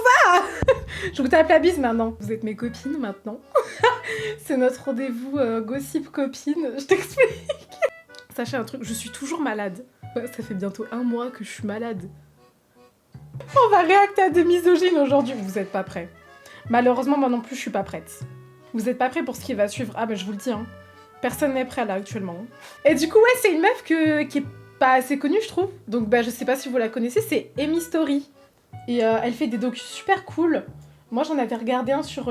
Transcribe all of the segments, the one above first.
va. Je vous tape la bise maintenant. Vous êtes mes copines maintenant. C'est notre rendez-vous gossip copine. Je t'explique. Sachez un truc, je suis toujours malade. Ouais, ça fait bientôt 1 mois que je suis malade. On va réacter à des misogynes aujourd'hui. Vous êtes pas prêts. Malheureusement, moi non plus, je suis pas prête. Vous êtes pas prêts pour ce qui va suivre. Ah, bah je vous le dis, hein. Personne n'est prêt là actuellement. Et du coup, ouais, c'est une meuf qui est pas assez connue, je trouve. Donc, bah, je sais pas si vous la connaissez, c'est Amy Story. Et elle fait des docus super cool. Moi, j'en avais regardé un sur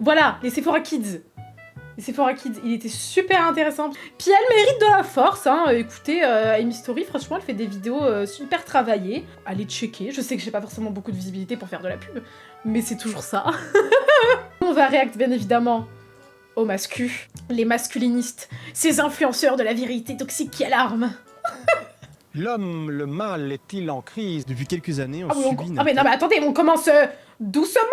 voilà, les Sephora Kids. Les Sephora Kids, il était super intéressant. Puis elle mérite de la force, hein. Écoutez, Amy Story, franchement, elle fait des vidéos super travaillées. Allez checker. Je sais que j'ai pas forcément beaucoup de visibilité pour faire de la pub, mais c'est toujours ça. On va réacter, bien évidemment, aux mascus. Les masculinistes. Ces influenceurs de la virilité toxique qui alarment. L'homme, le mal, est-il en crise? Depuis quelques années, on Ah oui, subit une ah mais non mais attendez, on commence doucement.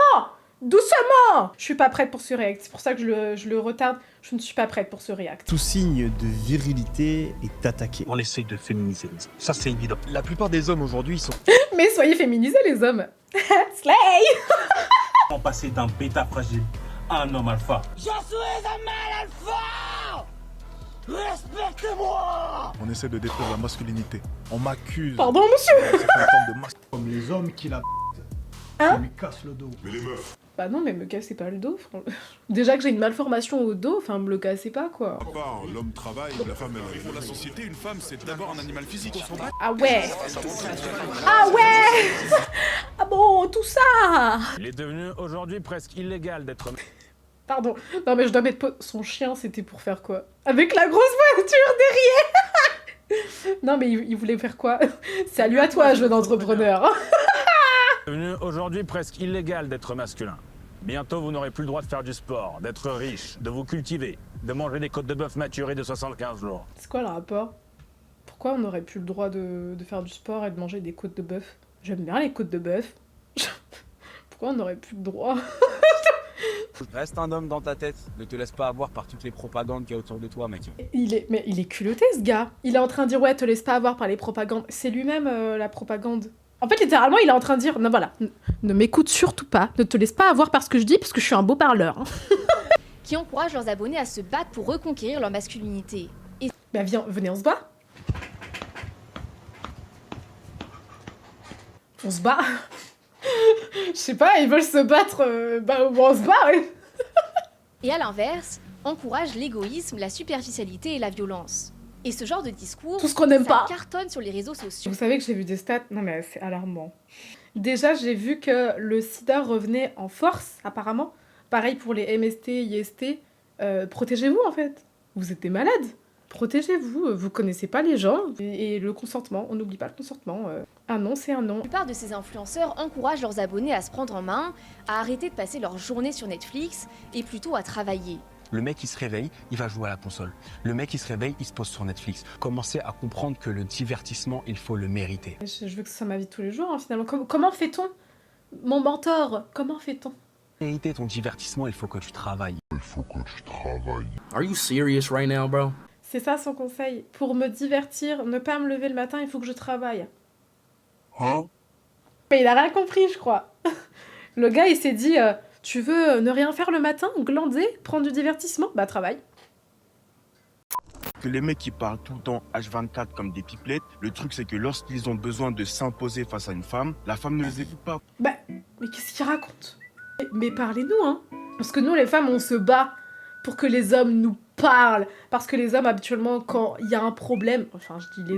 Doucement. Je suis pas prête pour ce react, c'est pour ça que je le retarde. Je ne suis pas prête pour ce react. Tout signe de virilité est attaqué. On essaye de féminiser les hommes. Ça, c'est évident. La plupart des hommes aujourd'hui sont... Mais soyez féminisés les hommes. Slay. On passait d'un bêta fragile à un homme alpha. Je suis un mâle alpha. Respectez-moi. On essaie de détruire la masculinité. On m'accuse. Pardon monsieur. C'est une forme de masculinité. Comme les hommes qui la Hein? ça lui casse le dos. Mais les meufs. Bah non mais me cassez pas le dos. Déjà que j'ai une malformation au dos, enfin me le cassez pas quoi. À part l'homme travaille, la femme elle. Pour la société, une femme c'est d'abord un animal physique. Ah ouais. Ah ouais. Ah bon, tout ça. Il est devenu aujourd'hui presque illégal d'être... Pardon. Non mais je dois mettre son chien, c'était pour faire quoi? Avec la grosse voiture derrière. Non mais il voulait faire quoi? Salut à toi, jeune entrepreneur. devenu aujourd'hui presque illégal d'être masculin. Bientôt, vous n'aurez plus le droit de faire du sport, d'être riche, de vous cultiver, de manger des côtes de bœuf maturées de 75 jours. C'est quoi le rapport? Pourquoi on n'aurait plus le droit de faire du sport et de manger des côtes de bœuf? J'aime bien les côtes de bœuf. Pourquoi on n'aurait plus le droit? Reste un homme dans ta tête, ne te laisse pas avoir par toutes les propagandes qu'il y a autour de toi, mec. Mais il est culotté ce gars. Il est en train de dire ouais, te laisse pas avoir par les propagandes. C'est lui-même la propagande. En fait, littéralement, il est en train de dire non voilà, ne m'écoute surtout pas, ne te laisse pas avoir par ce que je dis parce que je suis un beau parleur. Qui encouragent leurs abonnés à se battre pour reconquérir leur masculinité. Et... Bah viens, venez, on se bat. On se bat. Je sais pas, ils veulent se battre, bah on se bat, ouais. Et à l'inverse, encouragent l'égoïsme, la superficialité et la violence. Et ce genre de discours, tout ce qu'on n'aime pas, cartonne sur les réseaux sociaux. Vous savez que j'ai vu des stats, non mais c'est alarmant. Déjà, j'ai vu que le sida revenait en force, apparemment. Pareil pour les MST, IST. Protégez-vous, en fait. Vous êtes des malades. Protégez-vous, vous connaissez pas les gens. Et le consentement, on n'oublie pas le consentement. Un non, c'est un non. La plupart de ces influenceurs encouragent leurs abonnés à se prendre en main, à arrêter de passer leur journée sur Netflix et plutôt à travailler. Le mec il se réveille, il va jouer à la console. Le mec il se réveille, il se pose sur Netflix. Commencez à comprendre que le divertissement, il faut le mériter. Je veux que ça soit ma vie de tous les jours, hein, finalement. Comment fait-on? Mon mentor, comment fait-on? Mériter ton divertissement, il faut que tu travailles. Il faut que tu travailles. Are you serious right now, bro? C'est ça son conseil. Pour me divertir, ne pas me lever le matin, il faut que je travaille. Hein? Mais il a rien compris, je crois. Le gars, il s'est dit... Tu veux ne rien faire le matin, glander, prendre du divertissement? Bah travaille. Que les mecs qui parlent tout le temps H24 comme des pipelettes, le truc c'est que lorsqu'ils ont besoin de s'imposer face à une femme, la femme ne les écoute pas. Bah, mais qu'est-ce qu'il raconte? Mais parlez-nous, hein. Parce que nous, les femmes, on se bat pour que les hommes nous parlent. Parce que les hommes, habituellement, quand il y a un problème... Enfin, je dis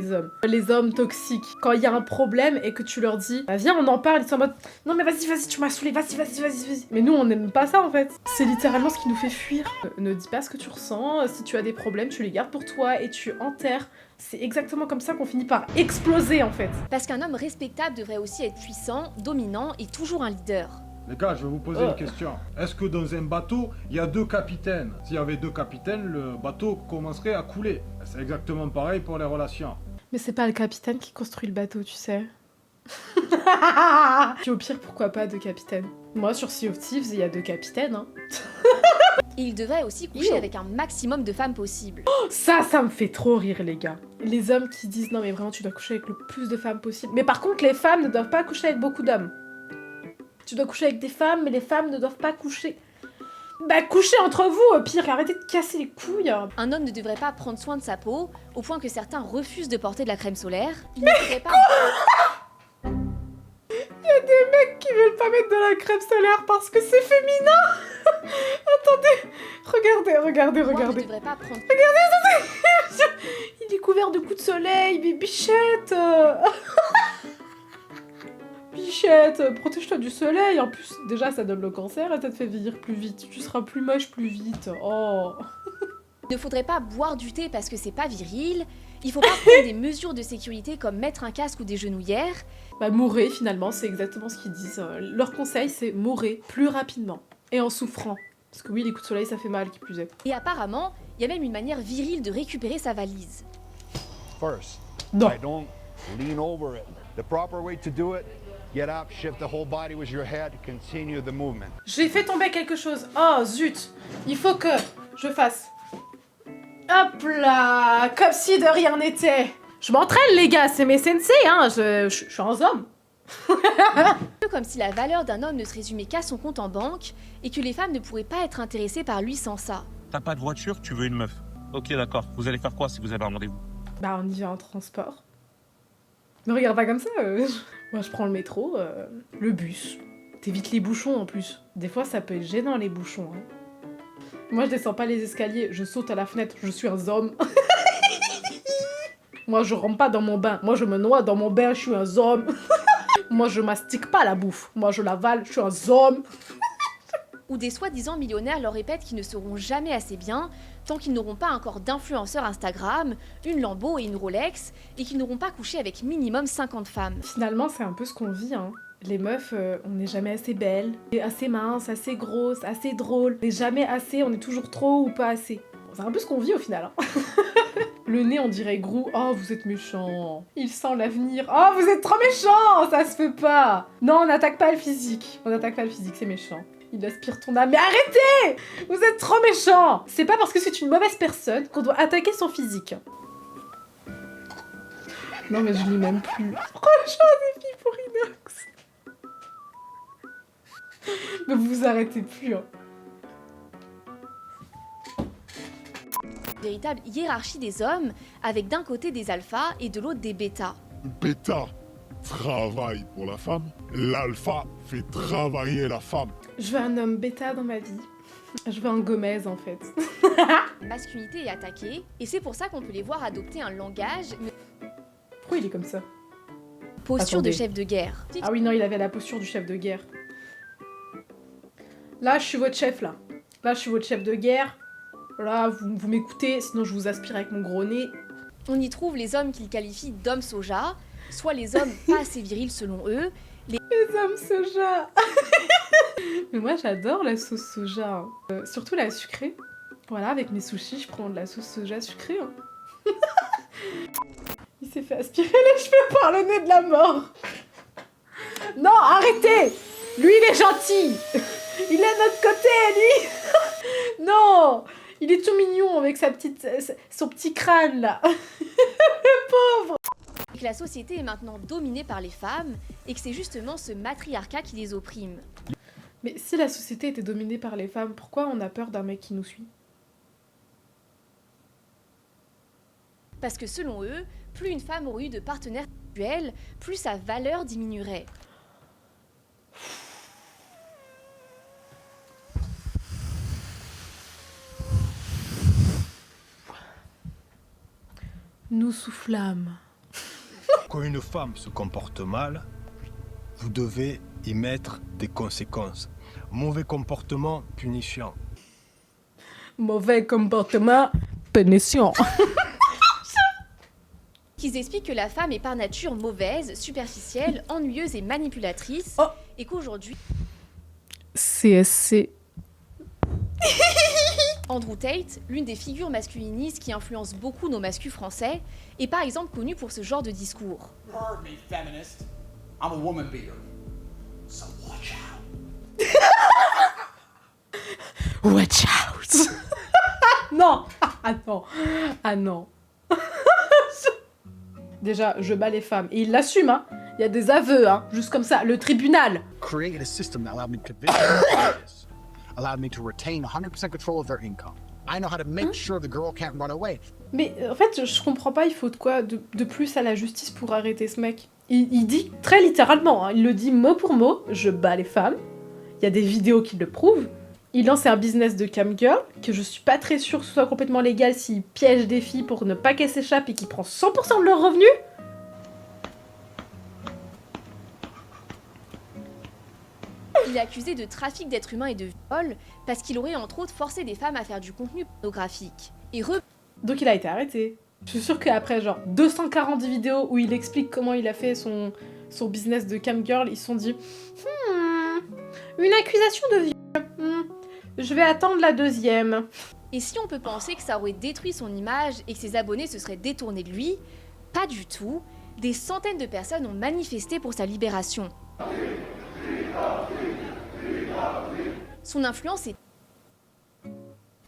les hommes toxiques. Quand il y a un problème et que tu leur dis, bah viens, on en parle, ils sont en mode, non mais vas-y, tu m'as saoulé, vas-y. Mais nous, on n'aime pas ça, en fait. C'est littéralement ce qui nous fait fuir. Ne dis pas ce que tu ressens. Si tu as des problèmes, tu les gardes pour toi et tu enterres. C'est exactement comme ça qu'on finit par exploser, en fait. Parce qu'un homme respectable devrait aussi être puissant, dominant et toujours un leader. Les gars, je vais vous poser une question. Est-ce que dans un bateau, il y a 2 capitaines? S'il y avait 2 capitaines, le bateau commencerait à couler. C'est exactement pareil pour les relations. Mais c'est pas le capitaine qui construit le bateau, tu sais. Puis au pire, pourquoi pas 2 capitaines? Moi, sur Sea of Thieves, il y a 2 capitaines, hein. Et il devrait aussi coucher avec un maximum de femmes possible. Ça me fait trop rire, les gars. Les hommes qui disent, non mais vraiment, tu dois coucher avec le plus de femmes possible. Mais par contre, les femmes ne doivent pas coucher avec beaucoup d'hommes. tu dois coucher avec des femmes, mais les femmes ne doivent pas coucher. Bah couchez entre vous, au pire, arrêtez de casser les couilles. Un homme ne devrait pas prendre soin de sa peau, au point que certains refusent de porter de la crème solaire. Il ne devrait pas... Il y a des mecs qui veulent pas mettre de la crème solaire parce que c'est féminin. Attendez, regardez. Moi, ne devrait pas prendre... Il est couvert de coups de soleil, mais Bichette. Bichette, protège-toi du soleil. En plus, déjà, ça donne le cancer et ça te fait vieillir plus vite. Tu seras plus moche plus vite. Oh. Il ne faudrait pas boire du thé parce que c'est pas viril. Il faut pas prendre des mesures de sécurité comme mettre un casque ou des genouillères. Bah mourrez finalement, c'est exactement ce qu'ils disent. Leur conseil, c'est mourrez plus rapidement et en souffrant. Parce que oui, les coups de soleil, ça fait mal, qui plus est. Et apparemment, il y a même une manière virile de récupérer sa valise. First, Non. I don't lean over it. The proper way to do it, get up, shift the whole body with your head, continue the movement. J'ai fait tomber quelque chose. Oh zut. Il faut que je fasse. Hop là. Comme si de rien n'était. Je m'entraîne les gars, c'est mes sensei, hein. Je suis un homme. Un peu comme si la valeur d'un homme ne se résumait qu'à son compte en banque et que les femmes ne pourraient pas être intéressées par lui sans ça. T'as pas de voiture, tu veux une meuf. Ok, d'accord. Vous allez faire quoi si vous avez un rendez-vous? Bah on y va en transport. Ne regarde pas comme ça. Moi je prends le métro, le bus. T'évites les bouchons en plus. Des fois ça peut être gênant les bouchons. Hein. Moi je descends pas les escaliers, je saute à la fenêtre, je suis un homme. Moi je rentre pas dans mon bain, moi je me noie dans mon bain, je suis un homme. Moi je mastique pas la bouffe, moi je l'avale, je suis un homme. Ou des soi-disant millionnaires leur répètent qu'ils ne seront jamais assez bien tant qu'ils n'auront pas un corps d'influenceur Instagram, une Lambo et une Rolex, et qu'ils n'auront pas couché avec minimum 50 femmes. Finalement c'est un peu ce qu'on vit, hein. Les meufs, on n'est jamais assez belles, assez minces, assez grosses, assez drôles. On n'est jamais assez, on est toujours trop ou pas assez. C'est un peu ce qu'on vit au final. Hein. Le nez, on dirait Grou. Oh, vous êtes méchant. Il sent l'avenir. Oh, vous êtes trop méchant. Ça se fait pas. Non, on n'attaque pas le physique. On n'attaque pas le physique, c'est méchant. Il aspire ton âme. Mais arrêtez! Vous êtes trop méchant. C'est pas parce que c'est une mauvaise personne qu'on doit attaquer son physique. Non, mais je lis même plus. Franchement, des filles pour Inox. Mais vous vous arrêtez plus, hein. Véritable hiérarchie des hommes, avec d'un côté des alphas et de l'autre des bêtas. Bêta travaille pour la femme, l'alpha fait travailler la femme. Je veux un homme bêta dans ma vie. Je veux un Gomez, en fait. Masculinité est attaquée, et c'est pour ça qu'on peut les voir adopter un langage, une Pourquoi il est comme ça? posture Attendez. de chef de guerre. Ah oui, non, il avait la posture du chef de guerre. Là, je suis votre chef, là. Là, je suis votre chef de guerre. Là, vous m'écoutez, sinon je vous aspire avec mon gros nez. On y trouve les hommes qu'ils qualifient d'hommes soja, soit les hommes pas assez virils selon eux, Les hommes soja. Mais moi, j'adore la sauce soja. Hein. Surtout la sucrée. Voilà, avec mes sushis, je prends de la sauce soja sucrée. Hein. Il s'est fait aspirer les cheveux par le nez de la mort. Non, arrêtez. Lui, il est gentil. Il est de notre côté, lui. Non. Il est tout mignon avec son petit crâne, là. Le pauvre. que la société est maintenant dominée par les femmes et que c'est justement ce matriarcat qui les opprime. Mais si la société était dominée par les femmes, pourquoi on a peur d'un mec qui nous suit? Parce que selon eux, plus une femme aurait eu de partenaires sexuels, plus sa valeur diminuerait. Nous soufflâmes. Quand une femme se comporte mal, vous devez y mettre des conséquences. Mauvais comportement, punition. Mauvais comportement, punition. Qu'ils expliquent que la femme est par nature mauvaise, superficielle, ennuyeuse et manipulatrice, Oh. et qu'aujourd'hui, CSC. Andrew Tate, l'une des figures masculinistes qui influencent beaucoup nos mascus français, est par exemple connue pour ce genre de discours. Heard me, feminist. I'm a woman beater. So watch out. Watch out. Non. Ah non. Ah non. Déjà, je bats les femmes. Et il l'assume, hein. Il y a des aveux, hein. Juste comme ça. Le tribunal. created a system that allowed me to convince them, allowed me to retain 100% control of their income. I know how to make sure the girl can't run away. Mais en fait, je comprends pas, il faut de quoi de plus à la justice pour arrêter ce mec. Il dit très littéralement, hein, il le dit mot pour mot, je bats les femmes. Il y a des vidéos qui le prouvent. Il lance un business de camgirl, que je suis pas très sûre que ce soit complètement légal s'il piège des filles pour ne pas qu'elles s'échappent et qu'il prend 100% de leurs revenus. Il est accusé de trafic d'êtres humains et de viol parce qu'il aurait entre autres forcé des femmes à faire du contenu pornographique. Donc il a été arrêté. Je suis sûre qu'après genre 240 vidéos où il explique comment il a fait son business de camgirl, ils se sont dit une accusation de viol. Je vais attendre la deuxième. Et si on peut penser que ça aurait détruit son image et que ses abonnés se seraient détournés de lui, pas du tout. Des centaines de personnes ont manifesté pour sa libération. Son influence est...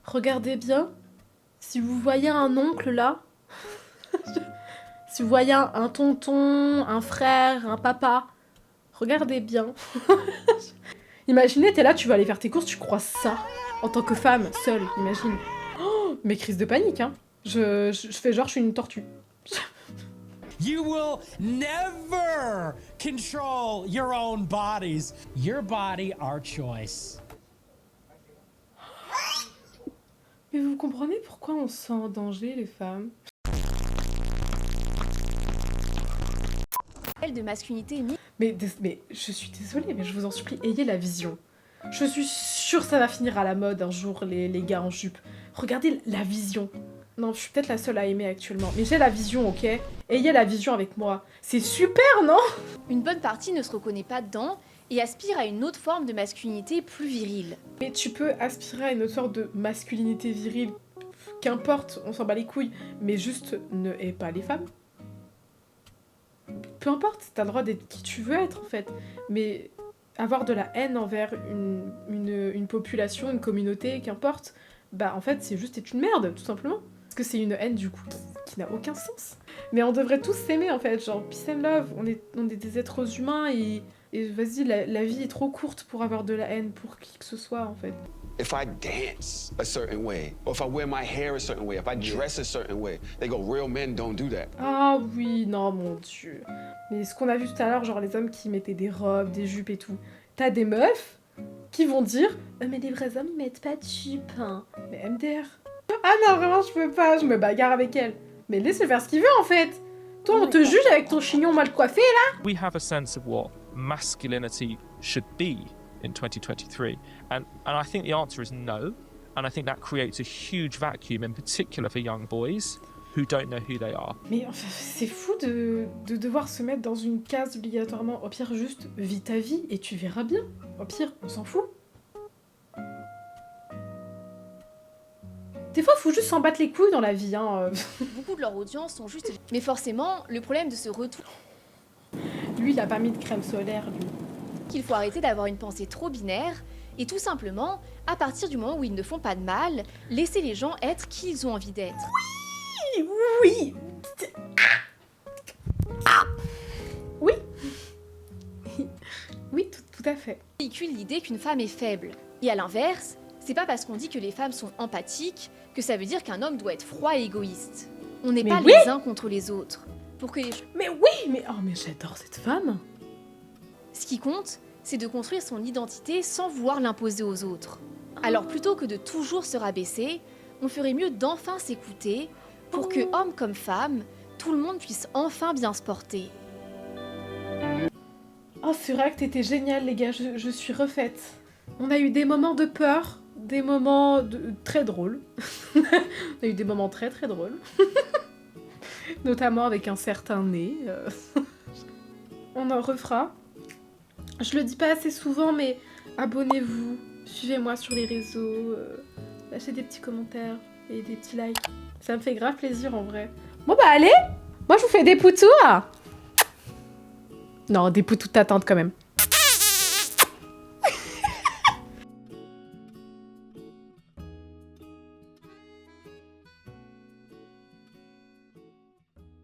Regardez bien, si vous voyez un oncle là, si vous voyez un tonton, un frère, un papa, regardez bien. Imaginez, t'es là, tu vas aller faire tes courses, tu croises ça. En tant que femme, seule, imagine. Oh, mais crise de panique, hein. Je fais genre, je suis une tortue. You will never control your own bodies. Your body, our choice. Mais vous comprenez pourquoi on se sent en danger, les femmes? De masculinité mais je suis désolée, mais je vous en supplie, ayez la vision. Je suis sûre que ça va finir à la mode un jour, les gars en jupe. Regardez la vision. Non, je suis peut-être la seule à aimer actuellement, mais j'ai la vision, ok? Ayez la vision avec moi. C'est super, non? Une bonne partie ne se reconnaît pas dedans et aspire à une autre forme de masculinité plus virile. Mais tu peux aspirer à une autre sorte de masculinité virile, qu'importe, on s'en bat les couilles, mais juste ne hais pas les femmes. Peu importe, t'as le droit d'être qui tu veux être en fait, mais avoir de la haine envers une population, une communauté, qu'importe, bah en fait c'est juste être une merde, tout simplement. Parce que c'est une haine du coup qui n'a aucun sens. Mais on devrait tous s'aimer en fait, genre peace and love, on est des êtres humains et vas-y, la vie est trop courte pour avoir de la haine pour qui que ce soit en fait. If I dance a certain way, or if I wear my hair a certain way, if I dress a certain way, they go, real men don't do that. Ah oui, non mon dieu. Mais ce qu'on a vu tout à l'heure, genre les hommes qui mettaient des robes, des jupes et tout, t'as des meufs qui vont dire mais les vrais hommes ils mettent pas de jupe, hein. Mais MDR. Ah non, vraiment je peux pas, je me bagarre avec elle. Mais laisse-le faire ce qu'il veut en fait. Toi on te juge avec ton chignon mal coiffé là. We have a sense of what masculinity should be in 2023, and I think the answer is no, and I think that creates a huge vacuum, in particular for young boys who don't know who they are. Mais enfin, c'est fou de devoir se mettre dans une case obligatoirement. Au pire, juste vis ta vie et tu verras bien. Au pire, on s'en fout. Des fois, faut juste s'en battre les couilles dans la vie, hein. Beaucoup de leur audience sont juste... Mais forcément, le problème de ce retour... Lui, il a pas mis de crème solaire, lui. Qu'il faut arrêter d'avoir une pensée trop binaire et tout simplement, à partir du moment où ils ne font pas de mal, laisser les gens être qui ils ont envie d'être. Oui, oui. Ah. Oui. Oui, tout à fait. Véhicule l'idée qu'une femme est faible. Et à l'inverse, c'est pas parce qu'on dit que les femmes sont empathiques que ça veut dire qu'un homme doit être froid et égoïste. On n'est pas les uns contre les autres. Pour que les... Mais oui, mais oh mais j'adore cette femme. Ce qui compte, c'est de construire son identité sans vouloir l'imposer aux autres. Alors plutôt que de toujours se rabaisser, on ferait mieux d'enfin s'écouter pour que, hommes comme femmes, tout le monde puisse enfin bien se porter. Oh, c'est vrai que t'étais génial, les gars, je suis refaite. On a eu des moments de peur, des moments très drôles. On a eu des moments très très drôles. Notamment avec un certain nez. On en refera. Je le dis pas assez souvent, mais abonnez-vous, suivez-moi sur les réseaux, lâchez des petits commentaires et des petits likes. Ça me fait grave plaisir en vrai. Bon bah allez, moi je vous fais des poutous. Non, des poutous t'attendent quand même.